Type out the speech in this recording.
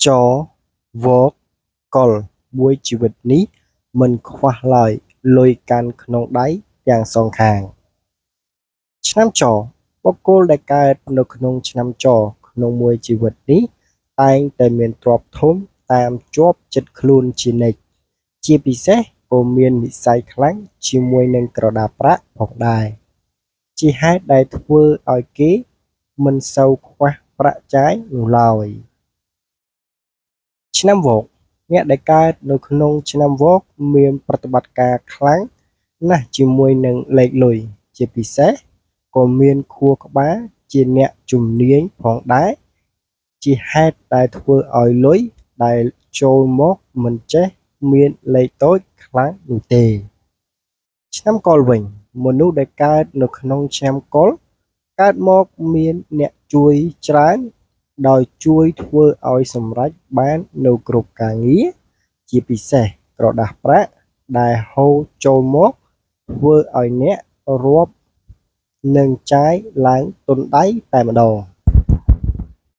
ចវកុលមួយជីវិតនេះមិនខ្វះឡើយលុយកាន់ក្នុងដៃទាំងសងខាងឆ្នាំចបុគ្គលដែលកើតនៅក្នុងឆ្នាំចក្នុងមួយជីវិតនេះតែងតែមានទ្រព្យធំតាមជាប់ចិត្តខ្លួនជានិច្ចជាពិសេសក៏មាននិស្ស័យខ្លាំងជាមួយនឹងក្រដាសប្រាក់ផងដែរជាហេតុដែលធ្វើឲ្យគេមិនសូវខ្វះប្រាក់ចាយនោះឡើយឆ្នាំវកអ្នកដែលកើតនៅក្នុងឆ្នាំវកមានប្រតិបត្តិការខ្លាំងណាស់ជាមួយនឹងលេខលុយជាពិសេសក៏មានខួរក្បាលជាអ្នកជំនាញផងដែរជាហេតុដែលធ្វើឲ្យលុយដែលចូលមកមិនចេះមានលេខតូចខ្លាំងនោះទេឆ្នាំកុរវិញមនុស្សដែលកើតនៅក្នុងឆ្នាំកុរកើតមកមានអ្នកជួយច្រើនដោយជួយធ្វើឲ្យសម្រេចបាននៅគ្រប់ការងារជាពិសេសក្រដាសប្រាក់ដែលហូរចូលមកធ្វើឲ្យអ្នករាប់និងចាយឡើងទន់ដៃតែម្ដង